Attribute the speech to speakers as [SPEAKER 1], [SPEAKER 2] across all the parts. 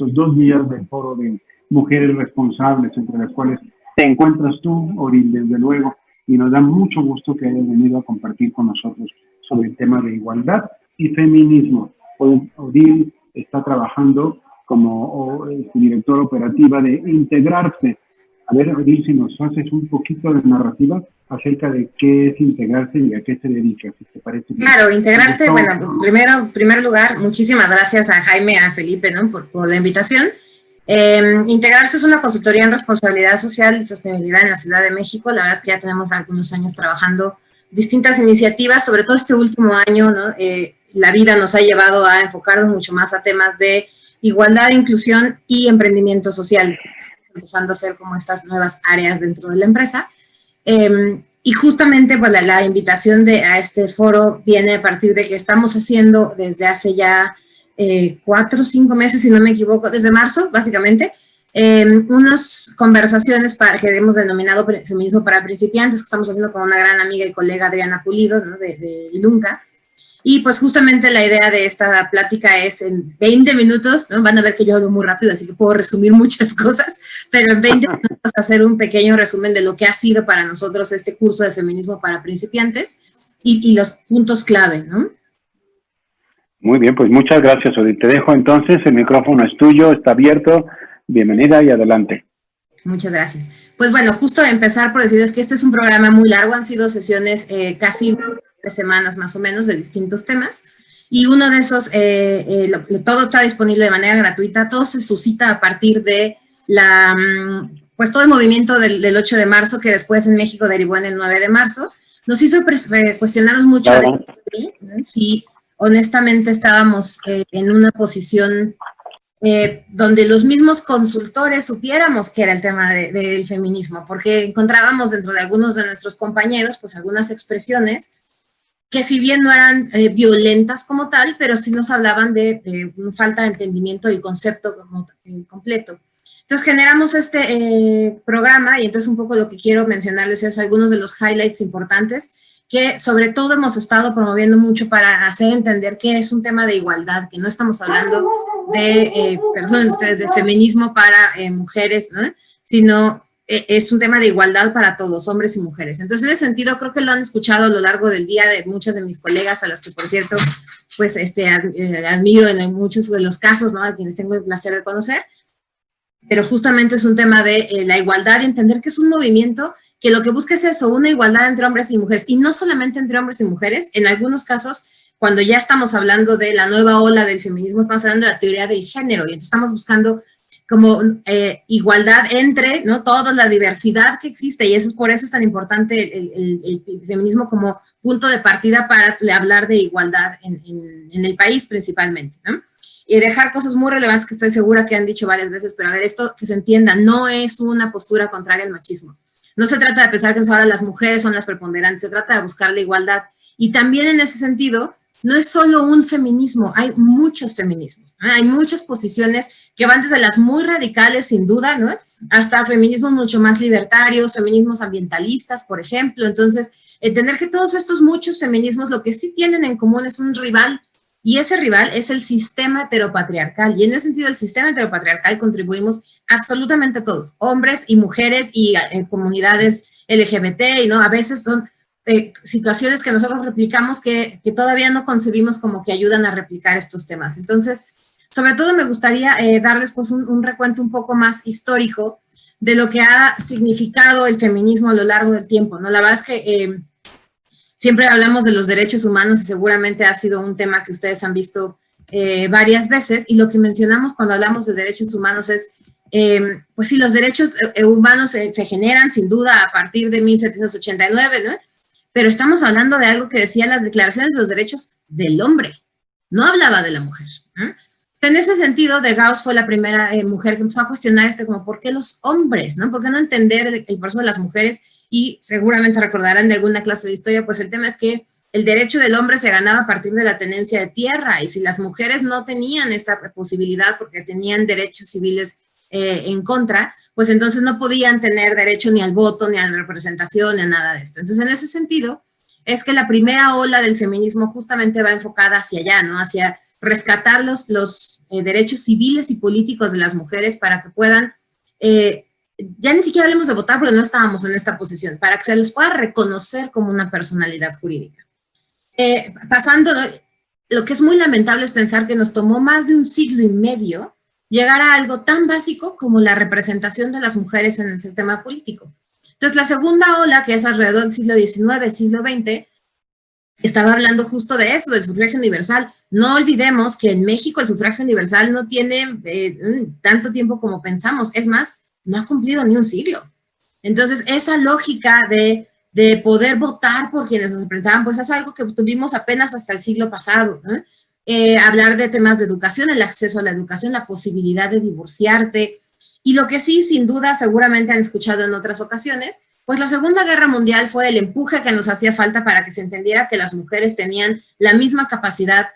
[SPEAKER 1] estos 2 días del foro de mujeres responsables, entre las cuales te encuentras tú, Odil, desde luego, y nos da mucho gusto que hayas venido a compartir con nosotros sobre el tema de igualdad y feminismo. Odil está trabajando como directora operativa de Integrarse. A ver, Odil, si nos haces un poquito de narrativa acerca de qué es Integrarse y a qué se dedica, si te parece.
[SPEAKER 2] Claro, Integrarse, bueno, en primer lugar, muchísimas gracias a Jaime, a Felipe, ¿no? por la invitación. Integrarse es una consultoría en responsabilidad social y sostenibilidad en la Ciudad de México. La verdad es que ya tenemos algunos años trabajando distintas iniciativas, sobre todo este último año, ¿no? La vida nos ha llevado a enfocarnos mucho más a temas de igualdad, inclusión y emprendimiento social, empezando a hacer como estas nuevas áreas dentro de la empresa. Y justamente pues, la invitación a este foro viene a partir de que estamos haciendo desde hace ya 4 o 5 meses, si no me equivoco, desde marzo, básicamente, unas conversaciones que hemos denominado Feminismo para Principiantes, que estamos haciendo con una gran amiga y colega, Adriana Pulido, ¿no? de Ilunca. Y pues justamente la idea de esta plática es en 20 minutos, ¿no? Van a ver que yo hablo muy rápido, así que puedo resumir muchas cosas, pero en 20 minutos hacer un pequeño resumen de lo que ha sido para nosotros este curso de Feminismo para Principiantes y los puntos clave, ¿no?
[SPEAKER 1] Muy bien, pues muchas gracias, Odil. Te dejo entonces, el micrófono es tuyo, está abierto. Bienvenida y adelante.
[SPEAKER 2] Muchas gracias. Pues bueno, justo empezar por decirles que este es un programa muy largo, han sido sesiones casi 3 semanas más o menos de distintos temas, y uno de esos, todo está disponible de manera gratuita, todo se suscita a partir de pues todo el movimiento del 8 de marzo, que después en México derivó en el 9 de marzo, nos hizo cuestionarnos mucho si honestamente estábamos en una posición donde los mismos consultores supiéramos que era el tema del feminismo, porque encontrábamos dentro de algunos de nuestros compañeros pues algunas expresiones que si bien no eran violentas como tal, pero sí nos hablaban de falta de entendimiento del concepto como completo. Entonces generamos este programa, y entonces un poco lo que quiero mencionarles es algunos de los highlights importantes que sobre todo hemos estado promoviendo mucho para hacer entender que es un tema de igualdad, que no estamos hablando de, perdonen ustedes, de feminismo para mujeres, ¿no? Sino es un tema de igualdad para todos, hombres y mujeres. Entonces, en ese sentido, creo que lo han escuchado a lo largo del día de muchas de mis colegas, a las que, por cierto, pues admiro en muchos de los casos, ¿no? A quienes tengo el placer de conocer. Pero justamente es un tema de la igualdad y entender que es un movimiento que lo que busca es eso, una igualdad entre hombres y mujeres, y no solamente entre hombres y mujeres. En algunos casos, cuando ya estamos hablando de la nueva ola del feminismo, estamos hablando de la teoría del género, y entonces estamos buscando como igualdad entre, ¿no? Toda la diversidad que existe, y por eso es tan importante el feminismo como punto de partida para hablar de igualdad en el país principalmente, ¿no? Y dejar cosas muy relevantes que estoy segura que han dicho varias veces, pero a ver, esto que se entienda, no es una postura contraria al machismo. No se trata de pensar que ahora las mujeres son las preponderantes, se trata de buscar la igualdad. Y también en ese sentido, no es solo un feminismo, hay muchos feminismos, ¿no? Hay muchas posiciones que van desde las muy radicales, sin duda, ¿no? Hasta feminismos mucho más libertarios, feminismos ambientalistas, por ejemplo. Entonces, entender que todos estos muchos feminismos lo que sí tienen en común es un rival, y ese rival es el sistema heteropatriarcal. Y en ese sentido, el sistema heteropatriarcal contribuimos absolutamente todos, hombres y mujeres y comunidades LGBT, ¿no? A veces son situaciones que nosotros replicamos que todavía no concebimos como que ayudan a replicar estos temas. Entonces, sobre todo me gustaría darles pues un recuento un poco más histórico de lo que ha significado el feminismo a lo largo del tiempo, ¿no? La verdad es que siempre hablamos de los derechos humanos y seguramente ha sido un tema que ustedes han visto varias veces, y lo que mencionamos cuando hablamos de derechos humanos es, pues sí, los derechos humanos se generan sin duda a partir de 1789, ¿no? Pero estamos hablando de algo que decía las declaraciones de los derechos del hombre, no hablaba de la mujer, ¿no? En ese sentido, de Gauss fue la primera mujer que empezó a cuestionar como ¿por qué los hombres, no? ¿Por qué no entender el proceso de las mujeres? Y seguramente recordarán de alguna clase de historia, pues el tema es que el derecho del hombre se ganaba a partir de la tenencia de tierra, y si las mujeres no tenían esta posibilidad porque tenían derechos civiles en contra, pues entonces no podían tener derecho ni al voto, ni a la representación, ni a nada de esto. Entonces, en ese sentido, es que la primera ola del feminismo justamente va enfocada hacia allá, ¿no? Hacia rescatar los derechos civiles y políticos de las mujeres para que puedan, ya ni siquiera hablemos de votar porque no estábamos en esta posición, para que se les pueda reconocer como una personalidad jurídica. Pasando, lo que es muy lamentable es pensar que nos tomó más de un siglo y medio llegar a algo tan básico como la representación de las mujeres en el sistema político. Entonces, la segunda ola, que es alrededor del siglo XIX, siglo XX, estaba hablando justo de eso, del sufragio universal. No olvidemos que en México el sufragio universal no tiene tanto tiempo como pensamos. Es más, no ha cumplido ni un siglo. Entonces, esa lógica de poder votar por quienes nos representaban, pues es algo que tuvimos apenas hasta el siglo pasado, ¿no? Hablar de temas de educación, el acceso a la educación, la posibilidad de divorciarte. Y lo que sí, sin duda, seguramente han escuchado en otras ocasiones, pues la Segunda Guerra Mundial fue el empuje que nos hacía falta para que se entendiera que las mujeres tenían la misma capacidad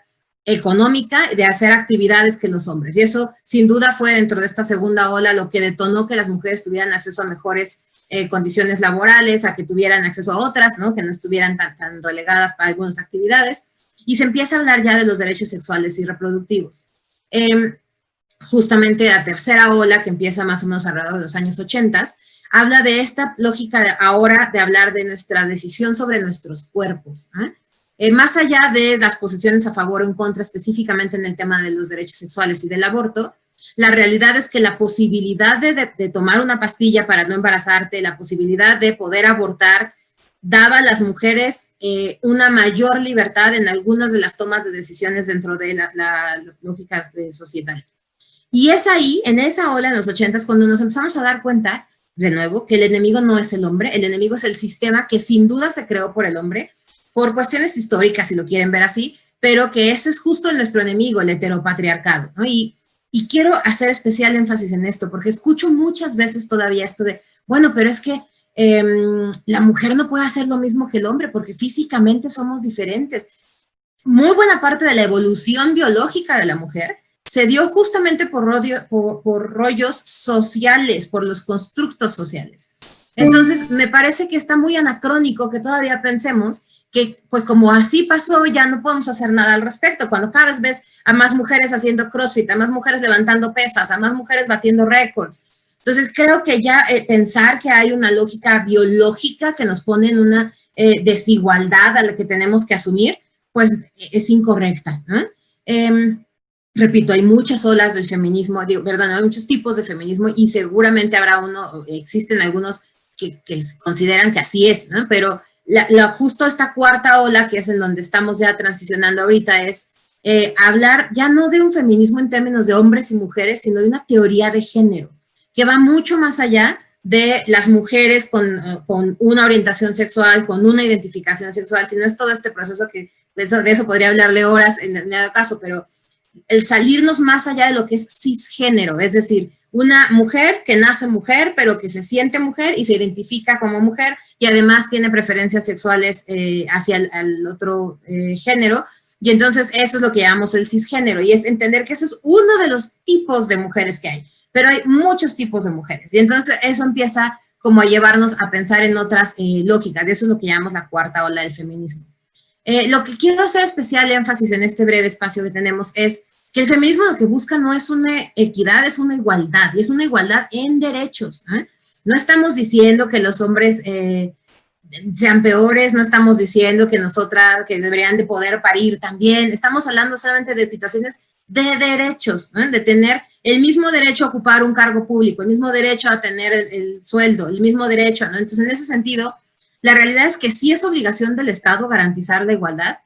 [SPEAKER 2] económica de hacer actividades que los hombres. Y eso, sin duda, fue dentro de esta segunda ola lo que detonó que las mujeres tuvieran acceso a mejores condiciones laborales, a que tuvieran acceso a otras, ¿no? Que no estuvieran tan relegadas para algunas actividades. Y se empieza a hablar ya de los derechos sexuales y reproductivos. Justamente la tercera ola, que empieza más o menos alrededor de los años 80, habla de esta lógica ahora de hablar de nuestra decisión sobre nuestros cuerpos, más allá de las posiciones a favor o en contra, específicamente en el tema de los derechos sexuales y del aborto. La realidad es que la posibilidad de tomar una pastilla para no embarazarte, la posibilidad de poder abortar, daba a las mujeres una mayor libertad en algunas de las tomas de decisiones dentro de la lógica de sociedad. Y es ahí, en esa ola, en los 80s, cuando nos empezamos a dar cuenta, de nuevo, que el enemigo no es el hombre, el enemigo es el sistema que sin duda se creó por el hombre, por cuestiones históricas, si lo quieren ver así, pero que ese es justo nuestro enemigo, el heteropatriarcado, ¿no? Y quiero hacer especial énfasis en esto, porque escucho muchas veces todavía esto de, bueno, pero es que la mujer no puede hacer lo mismo que el hombre, porque físicamente somos diferentes. Muy buena parte de la evolución biológica de la mujer se dio justamente por rollos sociales, por los constructos sociales. Entonces, me parece que está muy anacrónico que todavía pensemos que, pues como así pasó, ya no podemos hacer nada al respecto. Cuando cada vez ves a más mujeres haciendo CrossFit, a más mujeres levantando pesas, a más mujeres batiendo récords. Entonces, creo que ya pensar que hay una lógica biológica que nos pone en una desigualdad a la que tenemos que asumir, pues es incorrecta, ¿no? Repito, hay muchas olas del feminismo, hay muchos tipos de feminismo y seguramente habrá existen algunos que consideran que así es, ¿no? Pero justo esta cuarta ola, que es en donde estamos ya transicionando ahorita, es hablar ya no de un feminismo en términos de hombres y mujeres, sino de una teoría de género, que va mucho más allá de las mujeres con una orientación sexual, con una identificación sexual, sino es todo este proceso que de eso podría hablarle horas en el caso, pero el salirnos más allá de lo que es cisgénero, es decir, una mujer que nace mujer, pero que se siente mujer y se identifica como mujer y además tiene preferencias sexuales hacia el otro género. Y entonces eso es lo que llamamos el cisgénero y es entender que eso es uno de los tipos de mujeres que hay, pero hay muchos tipos de mujeres. Y entonces eso empieza como a llevarnos a pensar en otras lógicas y eso es lo que llamamos la cuarta ola del feminismo. Lo que quiero hacer especial énfasis en este breve espacio que tenemos es que el feminismo lo que busca no es una equidad, es una igualdad, y es una igualdad en derechos. No estamos diciendo que los hombres sean peores, no estamos diciendo que nosotras, que deberían de poder parir también, estamos hablando solamente de situaciones de derechos, de tener el mismo derecho a ocupar un cargo público, el mismo derecho a tener el sueldo, el mismo derecho, ¿no? Entonces, en ese sentido, la realidad es que sí es obligación del Estado garantizar la igualdad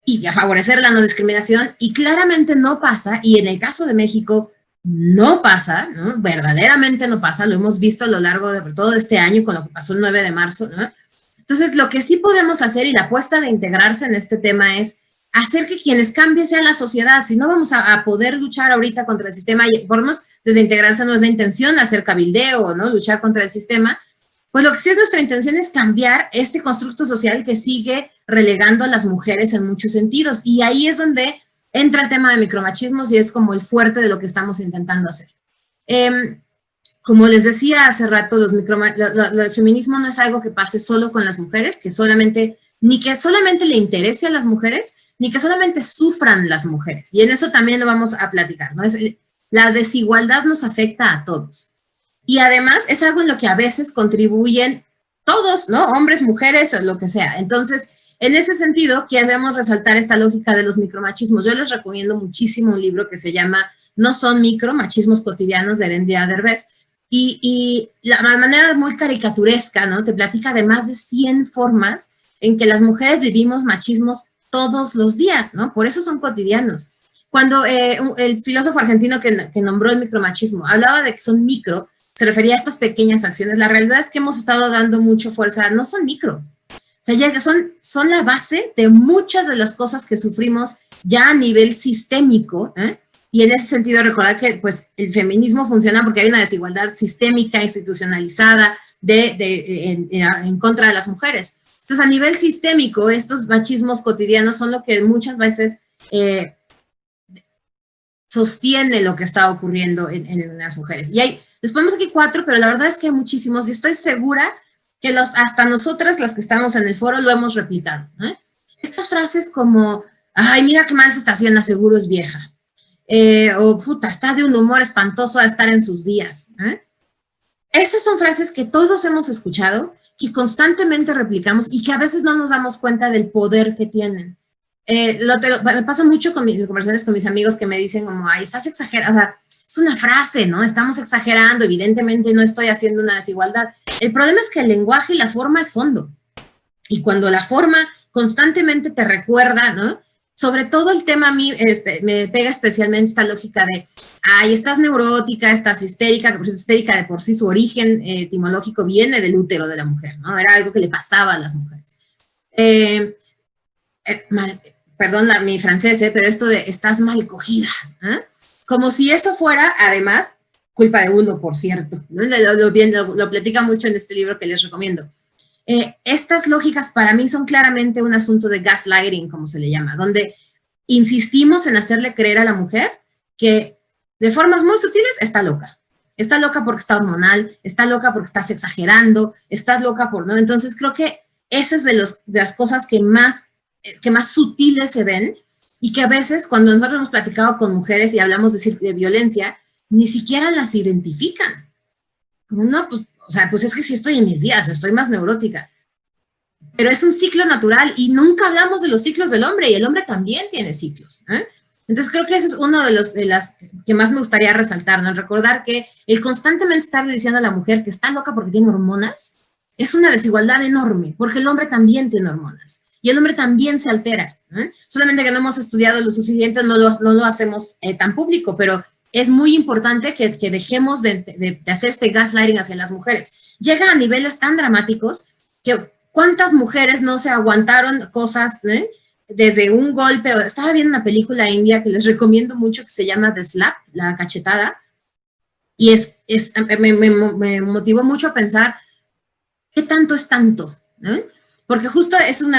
[SPEAKER 2] y a favorecer la no discriminación, y claramente no pasa, y en el caso de México no pasa, ¿no? Verdaderamente no pasa, lo hemos visto a lo largo de todo este año con lo que pasó el 9 de marzo, ¿no? Entonces, lo que sí podemos hacer, y la apuesta de integrarse en este tema es hacer que quienes cambien sea la sociedad. Si no vamos a poder luchar ahorita contra el sistema, y por lo menos desde integrarse no es la intención hacer cabildeo, ¿no? Luchar contra el sistema, pues lo que sí es nuestra intención es cambiar este constructo social que sigue relegando a las mujeres en muchos sentidos. Y ahí es donde entra el tema de micromachismos y es como el fuerte de lo que estamos intentando hacer. Como les decía hace rato, el feminismo no es algo que pase solo con las mujeres, ni que solamente le interese a las mujeres, ni que solamente sufran las mujeres. Y en eso también lo vamos a platicar, ¿no? La desigualdad nos afecta a todos. Y además es algo en lo que a veces contribuyen todos, ¿no? Hombres, mujeres, lo que sea. Entonces, en ese sentido, queremos resaltar esta lógica de los micromachismos. Yo les recomiendo muchísimo un libro que se llama No son micro, machismos cotidianos, de Erendia Derbez. Y la manera muy caricaturesca, ¿no? Te platica de más de 100 formas en que las mujeres vivimos machismos todos los días, ¿no? Por eso son cotidianos. Cuando el filósofo argentino que nombró el micromachismo hablaba de que son micro, se refería a estas pequeñas acciones. La realidad es que hemos estado dando mucha fuerza, no son micro. O sea, ya son la base de muchas de las cosas que sufrimos ya a nivel sistémico, ¿eh? Y en ese sentido recordar que pues, el feminismo funciona porque hay una desigualdad sistémica, institucionalizada en contra de las mujeres. Entonces, a nivel sistémico, estos machismos cotidianos son lo que muchas veces sostiene lo que está ocurriendo en las mujeres. Y les ponemos aquí 4, pero la verdad es que hay muchísimos, y estoy segura que hasta nosotras, las que estamos en el foro, lo hemos replicado, ¿eh? Estas frases como, ay, mira qué mal se estaciona, seguro es vieja. O, puta, está de un humor espantoso a estar en sus días, ¿eh? Esas son frases que todos hemos escuchado, que constantemente replicamos y que a veces no nos damos cuenta del poder que tienen. Me pasa mucho con mis conversaciones con mis amigos que me dicen como, ay, estás exagerando, o sea, es una frase, ¿no? Estamos exagerando, evidentemente no estoy haciendo una desigualdad. El problema es que el lenguaje y la forma es fondo. Y cuando la forma constantemente te recuerda, ¿no? Sobre todo el tema a mí me pega especialmente esta lógica de, ay, estás neurótica, estás histérica, que histérica de por sí su origen etimológico viene del útero de la mujer, ¿no? Era algo que le pasaba a las mujeres. Perdón mi francés, pero esto de estás mal cogida, ¿eh? Como si eso fuera, además, culpa de uno, por cierto, ¿no? Lo platica mucho en este libro que les recomiendo. Estas lógicas para mí son claramente un asunto de gaslighting, como se le llama, donde insistimos en hacerle creer a la mujer que de formas muy sutiles está loca. Está loca porque está hormonal, está loca porque estás exagerando, estás loca por, ¿no? Entonces creo que esa es de las cosas que más sutiles se ven y que a veces cuando nosotros hemos platicado con mujeres y hablamos de violencia, ni siquiera las identifican. Como, no, pues, o sea, pues es que sí estoy en mis días, estoy más neurótica. Pero es un ciclo natural y nunca hablamos de los ciclos del hombre y el hombre también tiene ciclos, ¿eh? Entonces creo que ese es uno de las que más me gustaría resaltar, ¿no? El recordar que el constantemente estarle diciendo a la mujer que está loca porque tiene hormonas es una desigualdad enorme, porque el hombre también tiene hormonas y el hombre también se altera, ¿eh? Solamente que no hemos estudiado lo suficiente, no lo hacemos tan público, pero es muy importante que dejemos de hacer este gaslighting hacia las mujeres. Llega a niveles tan dramáticos que cuántas mujeres no se aguantaron cosas, ¿eh? Desde un golpe. Estaba viendo una película india que les recomiendo mucho que se llama The Slap, la cachetada, y me motivó mucho a pensar ¿qué tanto es tanto? ¿Eh? Porque justo es un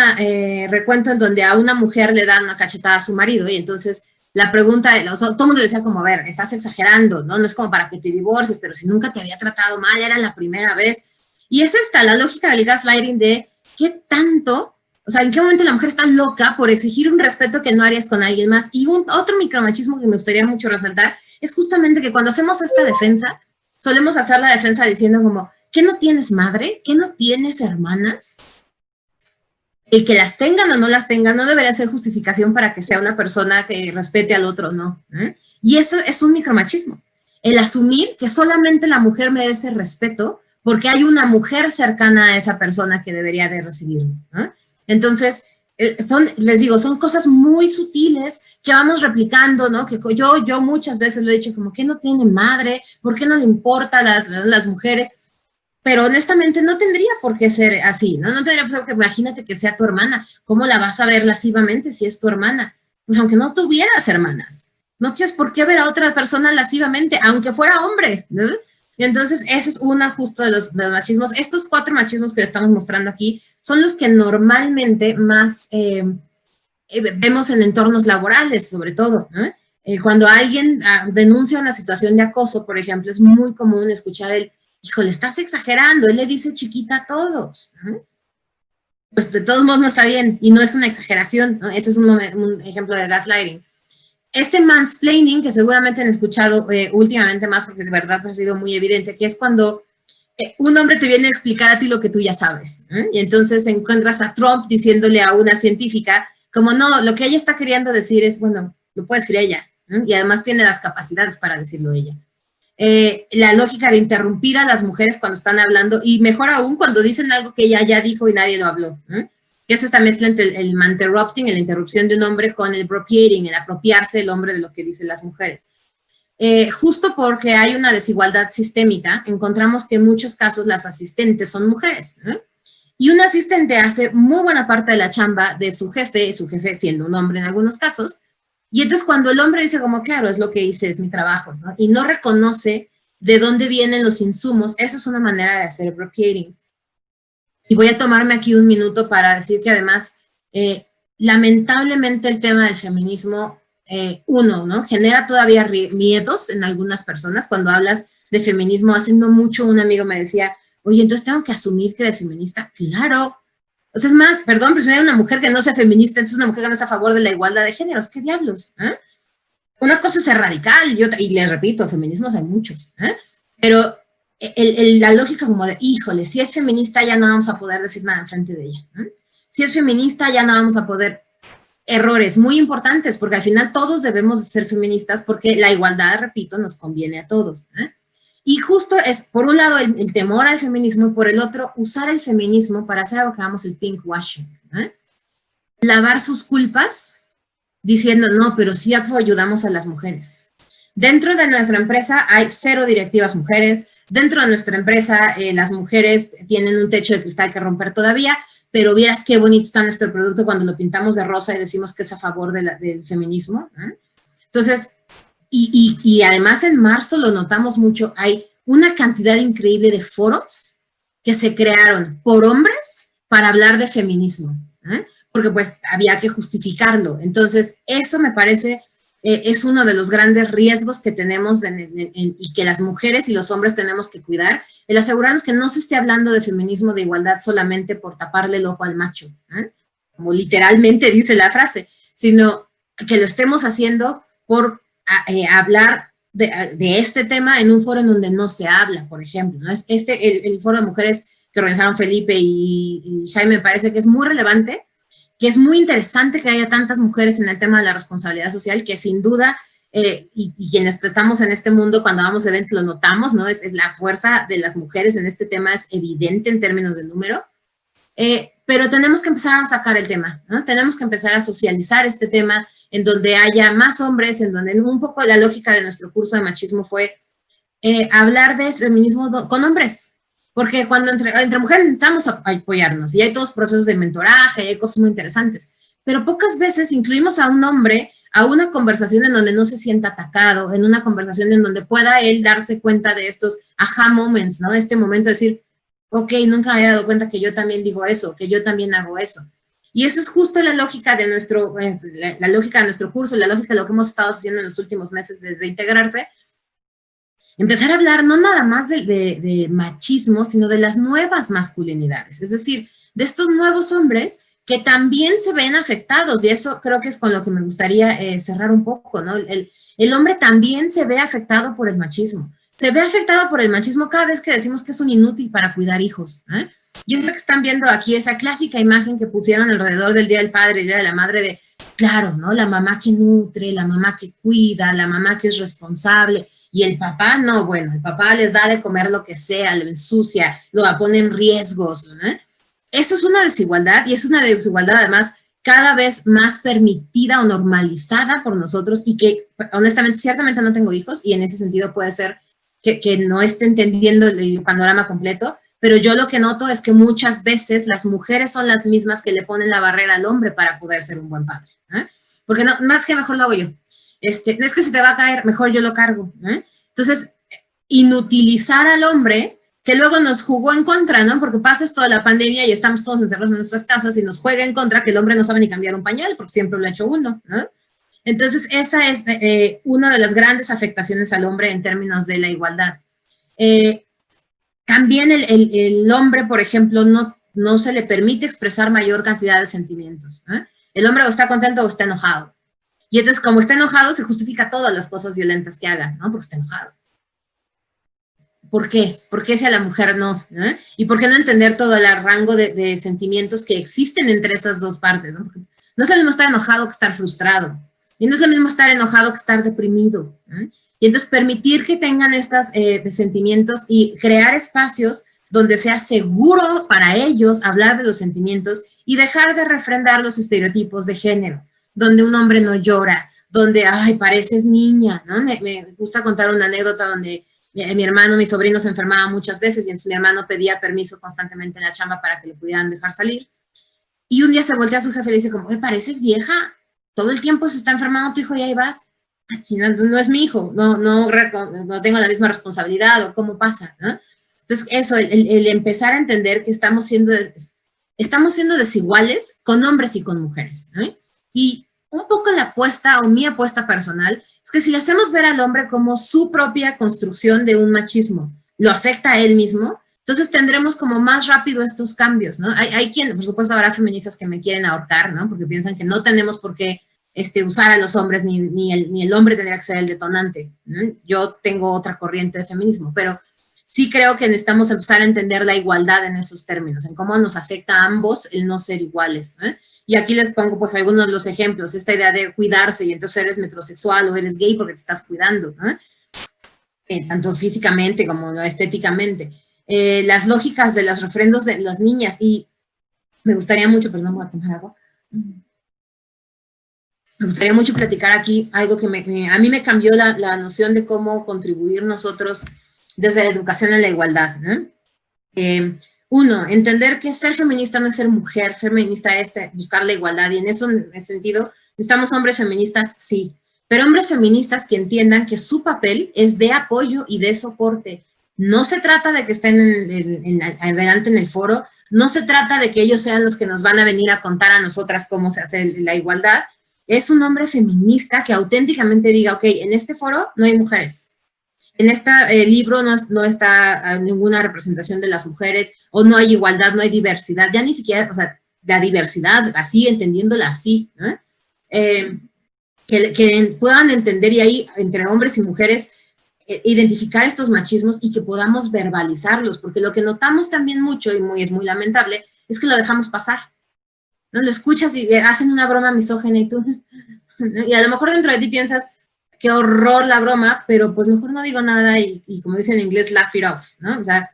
[SPEAKER 2] recuento en donde a una mujer le dan una cachetada a su marido y entonces la pregunta, todo el mundo le decía como, a ver, estás exagerando, ¿no? No es como para que te divorcies, pero si nunca te había tratado mal, era la primera vez. Y es la lógica del gaslighting de qué tanto, o sea, en qué momento la mujer está loca por exigir un respeto que no harías con alguien más. Y otro micromachismo que me gustaría mucho resaltar es justamente que cuando hacemos esta defensa, solemos hacer la defensa diciendo como, ¿qué no tienes madre? ¿Qué no tienes hermanas? El que las tengan o no las tengan no debería ser justificación para que sea una persona que respete al otro, ¿no? ¿Eh? Y eso es un micromachismo. El asumir que solamente la mujer merece respeto porque hay una mujer cercana a esa persona que debería de recibirlo, ¿eh? Entonces, les digo, son cosas muy sutiles que vamos replicando, ¿no? Que yo muchas veces lo he dicho como, ¿qué no tiene madre? ¿Por qué no le importa a las mujeres? Pero honestamente no tendría por qué ser así, ¿no? No tendría por qué, imagínate que sea tu hermana. ¿Cómo la vas a ver lascivamente si es tu hermana? Pues aunque no tuvieras hermanas, no tienes por qué ver a otra persona lascivamente, aunque fuera hombre, ¿no? Y entonces ese es justo de los machismos. Estos 4 machismos que le estamos mostrando aquí son los que normalmente más vemos en entornos laborales, sobre todo, ¿no? Cuando alguien denuncia una situación de acoso, por ejemplo, es muy común escuchar híjole, estás exagerando, él le dice chiquita a todos, ¿no? pues de todos modos no está bien y no es una exageración, ¿no? Ese es un ejemplo de gaslighting. Este mansplaining, que seguramente han escuchado últimamente más porque de verdad ha sido muy evidente, que es cuando un hombre te viene a explicar a ti lo que tú ya sabes. Y entonces encuentras a Trump diciéndole a una científica, como no, lo que ella está queriendo decir es, bueno, lo puede decir ella, y además tiene las capacidades para decirlo ella. La lógica de interrumpir a las mujeres cuando están hablando, y mejor aún cuando dicen algo que ella ya dijo y nadie lo habló. Que es esta mezcla entre el manterrupting, la interrupción de un hombre, con el appropriating, el apropiarse el hombre de lo que dicen las mujeres. Justo porque hay una desigualdad sistémica, encontramos que en muchos casos las asistentes son mujeres, ¿no? Y un asistente hace muy buena parte de la chamba de su jefe siendo un hombre en algunos casos, y entonces cuando el hombre dice como, claro, es lo que hice, es mi trabajo, ¿no? Y no reconoce de dónde vienen los insumos, esa es una manera de hacer appropriating. Y voy a tomarme aquí un minuto para decir que además, lamentablemente el tema del feminismo, ¿no? Genera todavía miedos en algunas personas. Cuando hablas de feminismo, hace no mucho un amigo me decía, oye, entonces tengo que asumir que eres feminista. Claro. O sea, es más, perdón, pero si hay una mujer que no sea feminista, entonces es una mujer que no está a favor de la igualdad de géneros. ¿Qué diablos? Una cosa es ser radical, y les repito, feminismos hay muchos. Pero la lógica como de, híjole, si es feminista ya no vamos a poder decir nada enfrente de ella. Si es feminista ya no vamos a poder. Errores muy importantes, porque al final todos debemos de ser feministas, porque la igualdad, repito, nos conviene a todos. Y justo es, por un lado, el temor al feminismo, y por el otro, usar el feminismo para hacer algo que llamamos el pink washing. Lavar sus culpas, diciendo, no, pero sí ayudamos a las mujeres. Dentro de nuestra empresa hay 0 directivas mujeres. Dentro de nuestra empresa, las mujeres tienen un techo de cristal que romper todavía, pero vieras qué bonito está nuestro producto cuando lo pintamos de rosa y decimos que es a favor del feminismo. Entonces, y además en marzo lo notamos mucho, hay una cantidad increíble de foros que se crearon por hombres para hablar de feminismo, porque pues había que justificarlo. Entonces, eso me parece, es uno de los grandes riesgos que tenemos y que las mujeres y los hombres tenemos que cuidar, el asegurarnos que no se esté hablando de feminismo, de igualdad, solamente por taparle el ojo al macho, como literalmente dice la frase, sino que lo estemos haciendo por hablar de este tema en un foro en donde no se habla, por ejemplo, ¿no? El foro de mujeres que organizaron Felipe y Jaime me parece que es muy relevante, que es muy interesante que haya tantas mujeres en el tema de la responsabilidad social, que sin duda, y quienes estamos en este mundo, cuando vamos a eventos lo notamos, ¿no? Es la fuerza de las mujeres en este tema es evidente en términos de número, pero tenemos que empezar a sacar el tema, ¿no? Tenemos que empezar a socializar este tema en donde haya más hombres, en donde un poco la lógica de nuestro curso de machismo fue hablar de feminismo con hombres, porque cuando entre mujeres necesitamos apoyarnos y hay todos procesos de mentoraje y hay cosas muy interesantes, pero pocas veces incluimos a un hombre a una conversación en donde no se sienta atacado, en una conversación en donde pueda él darse cuenta de estos aha moments, ¿no? Este momento de decir, ok, nunca me había dado cuenta que yo también digo eso, que yo también hago eso. Y eso es justo la lógica de la lógica de nuestro curso, la lógica de lo que hemos estado haciendo en los últimos meses desde integrarse. Empezar a hablar no nada más de machismo, sino de las nuevas masculinidades, es decir, de estos nuevos hombres que también se ven afectados, y eso creo que es con lo que me gustaría cerrar un poco, ¿no? El hombre también se ve afectado por el machismo. Se ve afectado por el machismo cada vez que decimos que es un inútil para cuidar hijos. Y es lo que están viendo aquí, esa clásica imagen que pusieron alrededor del Día del Padre, el Día de la Madre, de, claro, ¿no? La mamá que nutre, la mamá que cuida, la mamá que es responsable, y el papá, no, bueno, el papá les da de comer lo que sea, lo ensucia, lo pone en riesgos, ¿no? Eso es una desigualdad, y es una desigualdad además cada vez más permitida o normalizada por nosotros, y que honestamente, ciertamente no tengo hijos, y en ese sentido puede ser que no esté entendiendo el panorama completo, pero yo lo que noto es que muchas veces las mujeres son las mismas que le ponen la barrera al hombre para poder ser un buen padre, porque no, más que mejor lo hago yo. Es que se te va a caer, mejor yo lo cargo. Entonces, inutilizar al hombre, que luego nos jugó en contra, ¿no? Porque pasa esto de la pandemia y estamos todos encerrados en nuestras casas y nos juega en contra que el hombre no sabe ni cambiar un pañal porque siempre lo ha hecho uno, ¿no? Entonces, esa es una de las grandes afectaciones al hombre en términos de la igualdad. También el hombre, por ejemplo, no no se le permite expresar mayor cantidad de sentimientos. El hombre o está contento o está enojado. Y entonces, como está enojado, se justifica todas las cosas violentas que haga, ¿no? Porque está enojado. ¿Por qué? ¿Por qué si a la mujer no? ¿Y por qué no entender todo el rango de sentimientos que existen entre esas dos partes? ¿No? Porque no es lo mismo estar enojado que estar frustrado. Y no es lo mismo estar enojado que estar deprimido. Y entonces permitir que tengan estos sentimientos y crear espacios donde sea seguro para ellos hablar de los sentimientos y dejar de refrendar los estereotipos de género, donde un hombre no llora, donde, ay, pareces niña, ¿no? Me gusta contar una anécdota donde mi hermano, mi sobrino se enfermaba muchas veces y entonces mi hermano pedía permiso constantemente en la chamba para que le pudieran dejar salir. Y un día se voltea a su jefe y le dice como, pareces vieja, todo el tiempo se está enfermando tu hijo y ahí vas. No es mi hijo, no tengo la misma responsabilidad o cómo pasa, ¿no? Entonces eso, el empezar a entender que estamos siendo desiguales con hombres y con mujeres, ¿no? Y un poco la apuesta o mi apuesta personal es que si le hacemos ver al hombre como su propia construcción de un machismo lo afecta a él mismo, entonces tendremos como más rápido estos cambios, ¿no? Hay quien, por supuesto, habrá feministas que me quieren ahorcar, ¿no? Porque piensan que no tenemos por qué usar a los hombres, ni el hombre tendría que ser el detonante, ¿no? Yo tengo otra corriente de feminismo, pero sí creo que necesitamos empezar a entender la igualdad en esos términos, en cómo nos afecta a ambos el no ser iguales, ¿no? Y aquí les pongo pues algunos de los ejemplos, esta idea de cuidarse y entonces eres metrosexual o eres gay porque te estás cuidando, ¿no? Tanto físicamente como estéticamente. Las lógicas de los refrendos de las niñas y me gustaría mucho, perdón, voy a tomar agua. Me gustaría mucho platicar aquí algo que a mí me cambió la noción de cómo contribuir nosotros desde la educación a la igualdad, ¿no? Uno, entender que ser feminista no es ser mujer, feminista es buscar la igualdad y en ese sentido necesitamos hombres feministas, sí, pero hombres feministas que entiendan que su papel es de apoyo y de soporte. No se trata de que estén adelante en el foro, no se trata de que ellos sean los que nos van a venir a contar a nosotras cómo se hace la igualdad. Es un hombre feminista que auténticamente diga, ok, en este foro no hay mujeres. En este libro no está ninguna representación de las mujeres, o no hay igualdad, no hay diversidad, ya ni siquiera, o sea, la diversidad, así, entendiéndola así, ¿no? Que puedan entender y ahí, entre hombres y mujeres, identificar estos machismos y que podamos verbalizarlos, porque lo que notamos también mucho, y es muy lamentable, es que lo dejamos pasar, ¿no? Lo escuchas y hacen una broma misógina y tú, ¿no? Y a lo mejor dentro de ti piensas, qué horror la broma, pero pues mejor no digo nada y como dicen en inglés, laugh it off, ¿no? O sea,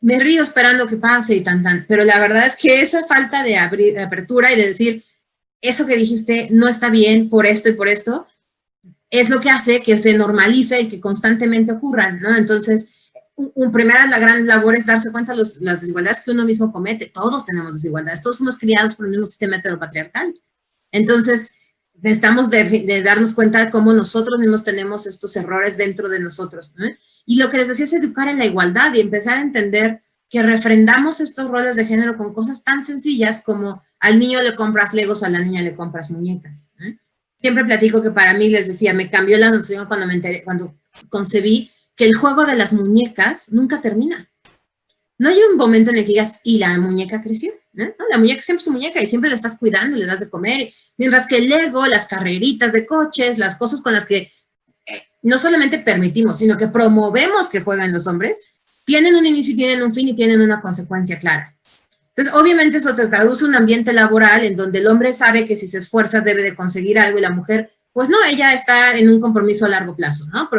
[SPEAKER 2] me río esperando que pase y tan, pero la verdad es que esa falta de apertura y de decir, eso que dijiste no está bien por esto y por esto, es lo que hace que se normalice y que constantemente ocurran, ¿no? Entonces, primera, la gran labor es darse cuenta de las desigualdades que uno mismo comete. Todos tenemos desigualdades, todos fuimos criados por el mismo sistema heteropatriarcal. Entonces, necesitamos de darnos cuenta de cómo nosotros mismos tenemos estos errores dentro de nosotros, ¿no? Y lo que les decía es educar en la igualdad y empezar a entender que refrendamos estos roles de género con cosas tan sencillas como al niño le compras legos, a la niña le compras muñecas, ¿no? Siempre platico que para mí, les decía, me cambió la noción cuando concebí que el juego de las muñecas nunca termina. No hay un momento en el que digas, y la muñeca creció, ¿no? No, la muñeca siempre es tu muñeca y siempre la estás cuidando, le das de comer. Mientras que el Lego, las carreritas de coches, las cosas con las que no solamente permitimos, sino que promovemos que jueguen los hombres, tienen un inicio y tienen un fin y tienen una consecuencia clara. Entonces, obviamente eso te traduce un ambiente laboral en donde el hombre sabe que si se esfuerza debe de conseguir algo y la mujer, pues no, ella está en un compromiso a largo plazo, ¿no?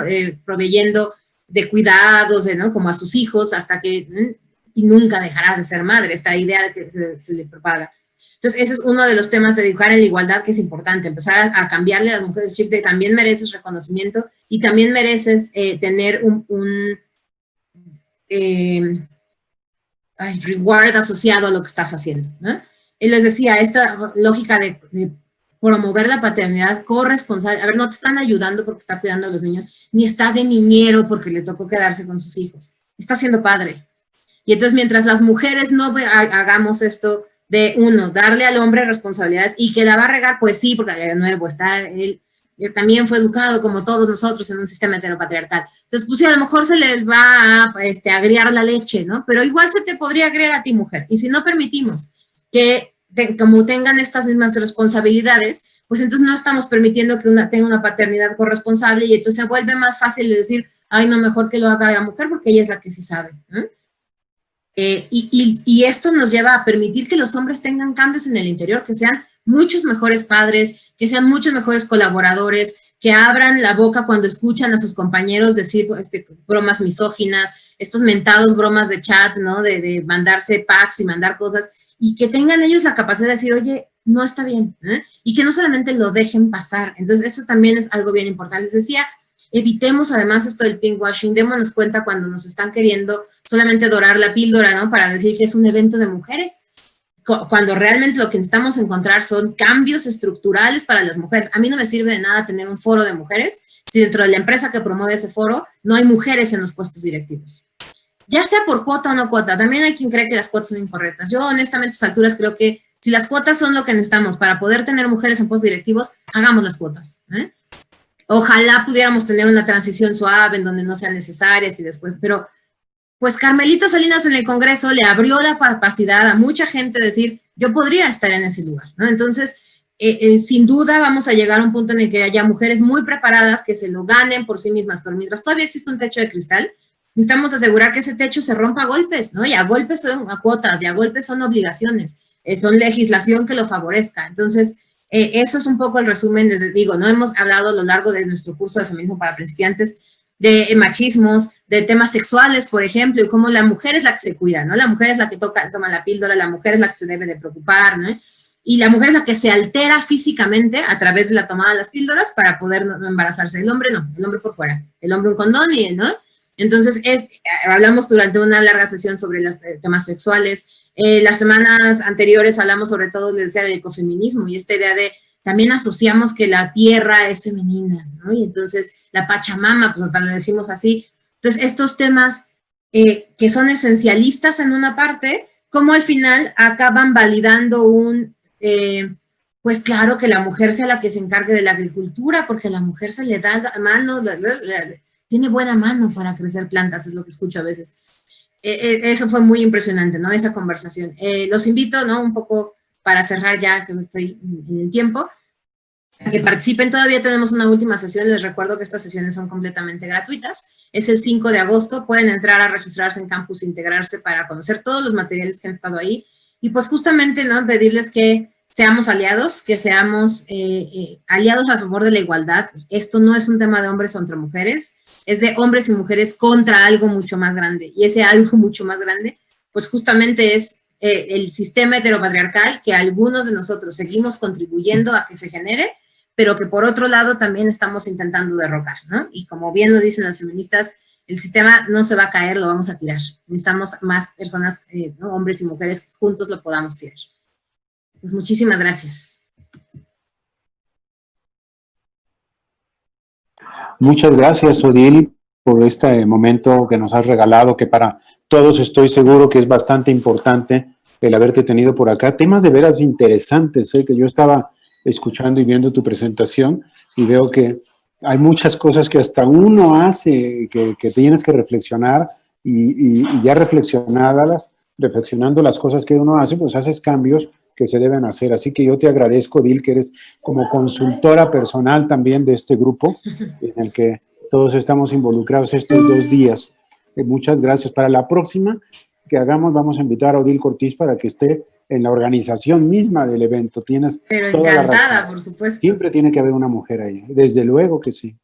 [SPEAKER 2] Proveyendo de cuidados, ¿no? Como a sus hijos hasta que, y nunca dejará de ser madre, esta idea de que se le propaga. Entonces, ese es uno de los temas de educar en la igualdad que es importante, empezar a cambiarle a las mujeres el chip de también mereces reconocimiento y también mereces tener reward asociado a lo que estás haciendo, ¿no? Y les decía, esta lógica de promover la paternidad corresponsable, a ver, no te están ayudando porque está cuidando a los niños, ni está de niñero porque le tocó quedarse con sus hijos, está siendo padre. Y entonces, mientras las mujeres no hagamos esto de, uno, darle al hombre responsabilidades y que la va a regar, pues sí, porque de nuevo está él, también fue educado como todos nosotros en un sistema heteropatriarcal. Entonces, pues sí, a lo mejor se le va a agriar la leche, ¿no? Pero igual se te podría agriar a ti, mujer. Y si no permitimos que como tengan estas mismas responsabilidades, pues entonces no estamos permitiendo que tenga una paternidad corresponsable y entonces se vuelve más fácil de decir, ay, no, mejor que lo haga la mujer porque ella es la que sí sabe. Y esto nos lleva a permitir que los hombres tengan cambios en el interior, que sean muchos mejores padres, que sean muchos mejores colaboradores, que abran la boca cuando escuchan a sus compañeros decir bromas misóginas, estos mentados bromas de chat, ¿no? De mandarse packs y mandar cosas, y que tengan ellos la capacidad de decir, oye, no está bien, y que no solamente lo dejen pasar. Entonces, eso también es algo bien importante. Les decía, evitemos además esto del pinkwashing, démonos cuenta cuando nos están queriendo solamente dorar la píldora, ¿no? Para decir que es un evento de mujeres, cuando realmente lo que necesitamos encontrar son cambios estructurales para las mujeres. A mí no me sirve de nada tener un foro de mujeres si dentro de la empresa que promueve ese foro no hay mujeres en los puestos directivos. Ya sea por cuota o no cuota, también hay quien cree que las cuotas son incorrectas. Yo honestamente a estas alturas creo que si las cuotas son lo que necesitamos para poder tener mujeres en puestos directivos, hagamos las cuotas. Ojalá pudiéramos tener una transición suave en donde no sean necesarias y después, pero pues Carmelita Salinas en el Congreso le abrió la capacidad a mucha gente de decir, yo podría estar en ese lugar, ¿no? Entonces, sin duda vamos a llegar a un punto en el que haya mujeres muy preparadas que se lo ganen por sí mismas, pero mientras todavía existe un techo de cristal, necesitamos asegurar que ese techo se rompa a golpes, ¿no? Y a golpes son a cuotas, y a golpes son obligaciones, son legislación que lo favorezca. Entonces, eso es un poco el resumen, no hemos hablado a lo largo de nuestro curso de feminismo para principiantes de machismos, de temas sexuales, por ejemplo, y cómo la mujer es la que se cuida, ¿no? La mujer es la que toma la píldora, la mujer es la que se debe de preocupar, ¿no? Y la mujer es la que se altera físicamente a través de la tomada de las píldoras para poder no embarazarse. El hombre no, el hombre por fuera, el hombre un condón, y, ¿no? Entonces, hablamos durante una larga sesión sobre los temas sexuales. Las semanas anteriores hablamos sobre todo, les decía, del ecofeminismo y esta idea de también asociamos que la tierra es femenina, ¿no? Y entonces la Pachamama, pues hasta le decimos así. Entonces, estos temas que son esencialistas en una parte, como al final acaban validando pues claro, que la mujer sea la que se encargue de la agricultura, porque a la mujer se le da mano, tiene buena mano para crecer plantas, es lo que escucho a veces. Eso fue muy impresionante, ¿no? Esa conversación. Los invito, ¿no? Un poco para cerrar ya, que no estoy en el tiempo, a que participen. Todavía tenemos una última sesión. Les recuerdo que estas sesiones son completamente gratuitas. Es el 5 de agosto. Pueden entrar a registrarse en Campus Integrarse para conocer todos los materiales que han estado ahí. Y pues justamente, ¿no? Pedirles que seamos aliados, que seamos aliados a favor de la igualdad. Esto no es un tema de hombres contra mujeres, es de hombres y mujeres contra algo mucho más grande. Y ese algo mucho más grande, pues justamente es el sistema heteropatriarcal que algunos de nosotros seguimos contribuyendo a que se genere, pero que por otro lado también estamos intentando derrocar, ¿no? Y como bien lo dicen las feministas, el sistema no se va a caer, lo vamos a tirar. Necesitamos más personas, ¿no? Hombres y mujeres, que juntos lo podamos tirar. Pues muchísimas gracias.
[SPEAKER 3] Muchas gracias, Odile, por este momento que nos has regalado, que para todos estoy seguro que es bastante importante el haberte tenido por acá. Temas de veras interesantes, que yo estaba escuchando y viendo tu presentación y veo que hay muchas cosas que hasta uno hace, que tienes que reflexionar y ya reflexionando las cosas que uno hace, pues haces cambios que se deben hacer. Así que yo te agradezco, Odile, que eres como consultora personal también de este grupo en el que todos estamos involucrados estos 2 días. Muchas gracias. Para la próxima que hagamos, vamos a invitar a Odile Cortiz para que esté en la organización misma del evento. Tienes
[SPEAKER 2] Pero
[SPEAKER 3] toda
[SPEAKER 2] encantada,
[SPEAKER 3] la razón.
[SPEAKER 2] por supuesto.
[SPEAKER 3] Siempre tiene que haber una mujer ahí. Desde luego que sí.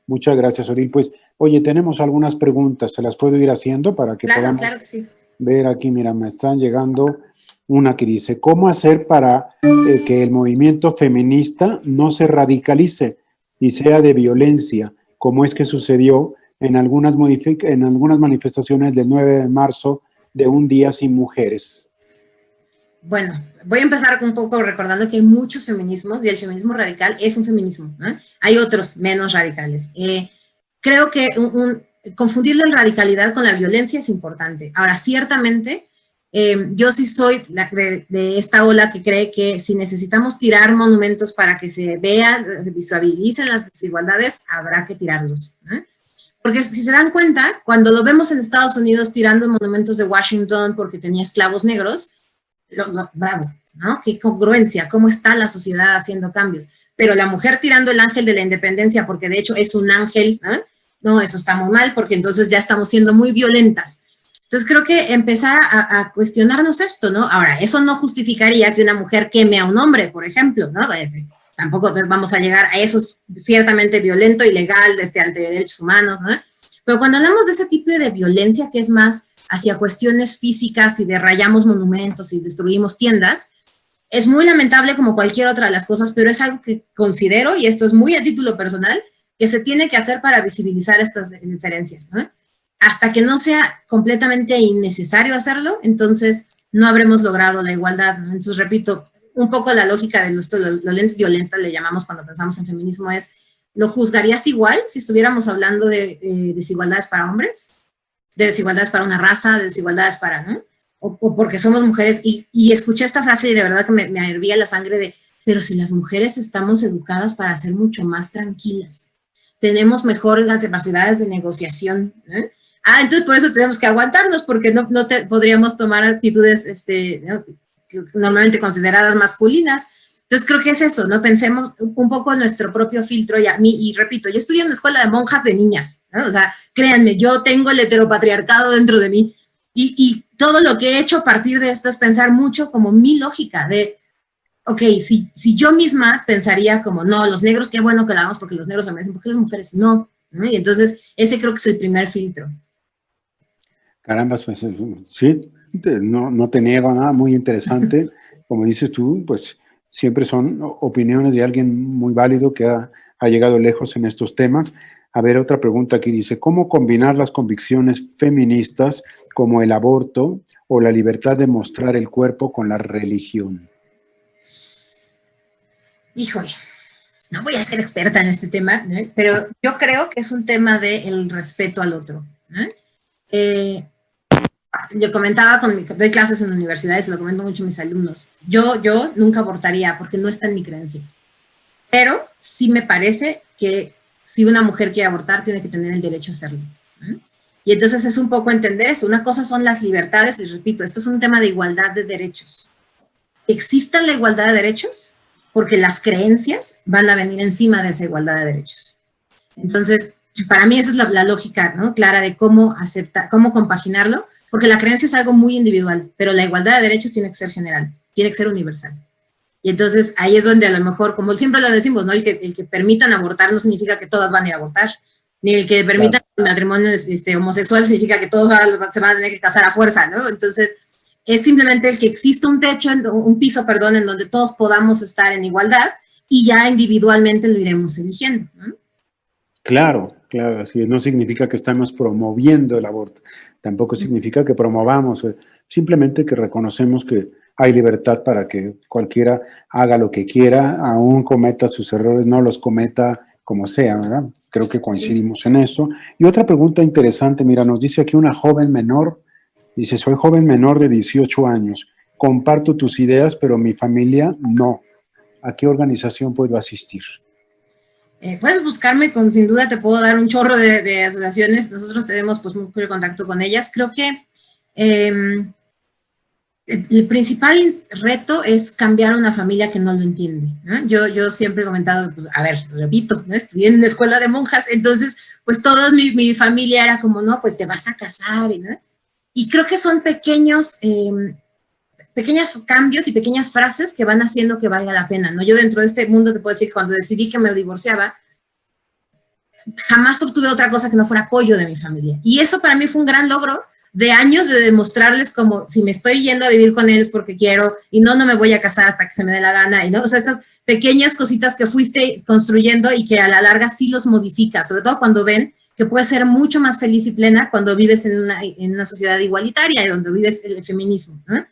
[SPEAKER 3] Muchas gracias, Odile. Pues, oye, tenemos algunas preguntas. ¿Se las puedo ir haciendo para que podamos
[SPEAKER 2] claro que sí.
[SPEAKER 3] ver aquí? Mira, me están llegando una que dice, ¿cómo hacer para que el movimiento feminista no se radicalice y sea de violencia, como es que sucedió en algunas manifestaciones del 9 de marzo de Un Día Sin Mujeres?
[SPEAKER 2] Bueno, voy a empezar un poco recordando que hay muchos feminismos y el feminismo radical es un feminismo, ¿no? Hay otros menos radicales. Creo que confundir la radicalidad con la violencia es importante. Ahora, ciertamente, Yo sí soy de esta ola que cree que si necesitamos tirar monumentos para que se vean, se visualicen las desigualdades, habrá que tirarlos, ¿eh? Porque si se dan cuenta, cuando lo vemos en Estados Unidos tirando monumentos de Washington porque tenía esclavos negros, bravo, ¿no? Qué congruencia, cómo está la sociedad haciendo cambios. Pero la mujer tirando el ángel de la independencia, porque de hecho es un ángel, ¿eh? No, eso está muy mal, porque entonces ya estamos siendo muy violentas. Entonces creo que empezar a cuestionarnos esto, ¿no? Ahora, eso no justificaría que una mujer queme a un hombre, por ejemplo, ¿no? Tampoco vamos a llegar a eso, es ciertamente violento, ilegal, ante derechos humanos, ¿no? Pero cuando hablamos de ese tipo de violencia que es más hacia cuestiones físicas y de rayamos monumentos y destruimos tiendas, es muy lamentable como cualquier otra de las cosas, pero es algo que considero, y esto es muy a título personal, que se tiene que hacer para visibilizar estas diferencias, ¿no? Hasta que no sea completamente innecesario hacerlo, entonces no habremos logrado la igualdad, ¿no? Entonces, repito, un poco la lógica de nuestra violencia violenta, le llamamos cuando pensamos en feminismo, es, ¿lo juzgarías igual si estuviéramos hablando de desigualdades para hombres? De desigualdades para una raza, de desigualdades para, ¿no? O porque somos mujeres, y escuché esta frase y de verdad que me hervía la sangre de, pero si las mujeres estamos educadas para ser mucho más tranquilas, tenemos mejores capacidades de negociación, ¿eh? Entonces por eso tenemos que aguantarnos, porque no podríamos tomar actitudes ¿no? normalmente consideradas masculinas. Entonces creo que es eso, ¿no? Pensemos un poco en nuestro propio filtro, y repito, yo estudié en una escuela de monjas de niñas, ¿no? O sea, créanme, yo tengo el heteropatriarcado dentro de mí, y todo lo que he hecho a partir de esto es pensar mucho como mi lógica de, ok, si yo misma pensaría como, no, los negros, qué bueno que lo hagamos porque los negros se merecen, porque las mujeres no, ¿no? Y entonces ese creo que es el primer filtro.
[SPEAKER 3] Caramba, pues sí, no te niego nada, muy interesante. Como dices tú, pues siempre son opiniones de alguien muy válido que ha llegado lejos en estos temas. A ver, otra pregunta aquí dice, ¿cómo combinar las convicciones feministas como el aborto o la libertad de mostrar el cuerpo con la religión?
[SPEAKER 2] Híjole, no voy a ser experta en este tema, ¿no? Pero yo creo que es un tema del respeto al otro, ¿no? Yo comentaba, doy clases en universidades, lo comento mucho a mis alumnos, yo nunca abortaría porque no está en mi creencia, pero sí me parece que si una mujer quiere abortar tiene que tener el derecho a hacerlo, ¿no? Y entonces es un poco entender eso. Una cosa son las libertades, y repito, esto es un tema de igualdad de derechos. Exista la igualdad de derechos porque las creencias van a venir encima de esa igualdad de derechos. Entonces, para mí esa es la lógica, ¿no? Clara de cómo aceptar, cómo compaginarlo, porque la creencia es algo muy individual, pero la igualdad de derechos tiene que ser general, tiene que ser universal. Y entonces ahí es donde a lo mejor, como siempre lo decimos, ¿no? El que permitan abortar no significa que todas van a ir a abortar, ni el que permitan el matrimonio homosexual significa que todos se van a tener que casar a fuerza, ¿no? Entonces, es simplemente el que exista un techo, un piso, perdón, en donde todos podamos estar en igualdad y ya individualmente lo iremos eligiendo, ¿no?
[SPEAKER 3] Claro, así es. No significa que estamos promoviendo el aborto, tampoco significa que promovamos, simplemente que reconocemos que hay libertad para que cualquiera haga lo que quiera, aún cometa sus errores, no los cometa como sea, ¿verdad? Creo que coincidimos en eso. Y otra pregunta interesante, mira, nos dice aquí una joven menor, dice, soy joven menor de 18 años, comparto tus ideas, pero mi familia no. ¿A qué organización puedo asistir?
[SPEAKER 2] Puedes buscarme, sin duda te puedo dar un chorro de asociaciones. Nosotros tenemos pues mucho contacto con ellas. Creo que el principal reto es cambiar a una familia que no lo entiende, ¿no? Yo siempre he comentado, pues, a ver, repito, ¿no? Estudié en una escuela de monjas, entonces, pues, toda mi familia era como, no, pues, te vas a casar, ¿no? Y creo que son pequeños cambios y pequeñas frases que van haciendo que valga la pena, ¿no? Yo dentro de este mundo te puedo decir que cuando decidí que me divorciaba, jamás obtuve otra cosa que no fuera apoyo de mi familia. Y eso para mí fue un gran logro de años de demostrarles como si me estoy yendo a vivir con ellos porque quiero y no me voy a casar hasta que se me dé la gana, y no, o sea, estas pequeñas cositas que fuiste construyendo y que a la larga sí los modificas, sobre todo cuando ven que puedes ser mucho más feliz y plena cuando vives en una sociedad igualitaria y donde vives el feminismo, ¿no?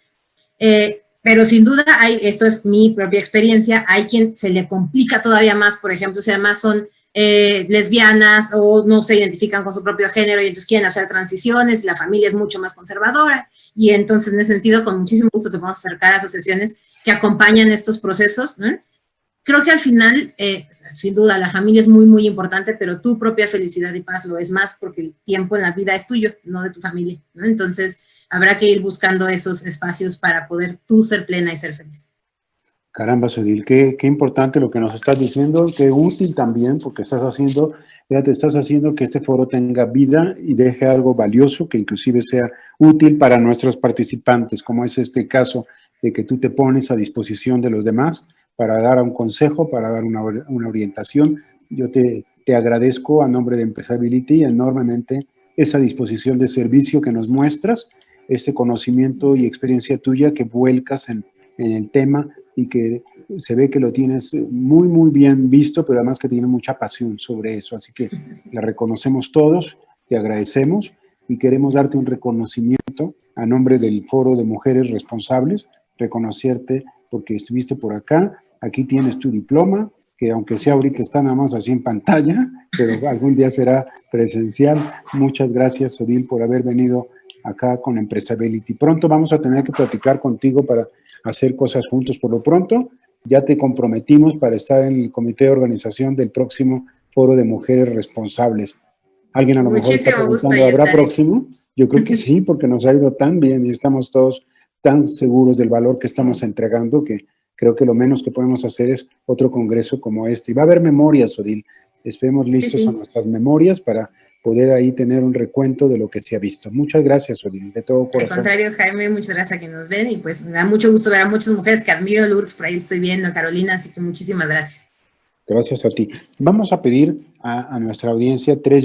[SPEAKER 2] Pero sin duda esto es mi propia experiencia, hay quien se le complica todavía más, por ejemplo, si además son lesbianas o no se identifican con su propio género y entonces quieren hacer transiciones, la familia es mucho más conservadora y entonces en ese sentido con muchísimo gusto te podemos acercar a asociaciones que acompañan estos procesos, ¿no? Creo que al final, sin duda, la familia es muy, muy importante, pero tu propia felicidad y paz lo es más porque el tiempo en la vida es tuyo, no de tu familia, ¿no? Entonces, habrá que ir buscando esos espacios para poder tú ser plena y ser feliz.
[SPEAKER 3] Caramba, Odil, qué importante lo que nos estás diciendo, qué útil también, porque estás haciendo que este foro tenga vida y deje algo valioso que inclusive sea útil para nuestros participantes, como es este caso de que tú te pones a disposición de los demás para dar un consejo, para dar una orientación. Yo te agradezco a nombre de Empresability enormemente esa disposición de servicio que nos muestras, ese conocimiento y experiencia tuya que vuelcas en el tema y que se ve que lo tienes muy, muy bien visto, pero además que tienes mucha pasión sobre eso. Así que la reconocemos todos, te agradecemos y queremos darte un reconocimiento a nombre del Foro de Mujeres Responsables, reconocerte porque estuviste por acá. Aquí tienes tu diploma, que aunque sea ahorita está nada más así en pantalla, pero algún día será presencial. Muchas gracias, Odil, por haber venido acá con Empresability. Pronto vamos a tener que platicar contigo para hacer cosas juntos. Por lo pronto, ya te comprometimos para estar en el comité de organización del próximo Foro de Mujeres Responsables. ¿Alguien a lo mejor está preguntando, ¿habrá próximo? Yo creo que sí, porque nos ha ido tan bien y estamos todos tan seguros del valor que estamos entregando que creo que lo menos que podemos hacer es otro congreso como este. Y va a haber memorias, Odil. Estemos listos a nuestras memorias para poder ahí tener un recuento de lo que se ha visto. Muchas gracias, Odil, de todo corazón.
[SPEAKER 2] Al contrario, Jaime, muchas gracias a quienes nos ven y pues me da mucho gusto ver a muchas mujeres que admiro, Lourdes, por ahí estoy viendo, Carolina, así que muchísimas gracias.
[SPEAKER 3] Gracias a ti. Vamos a pedir a nuestra audiencia 3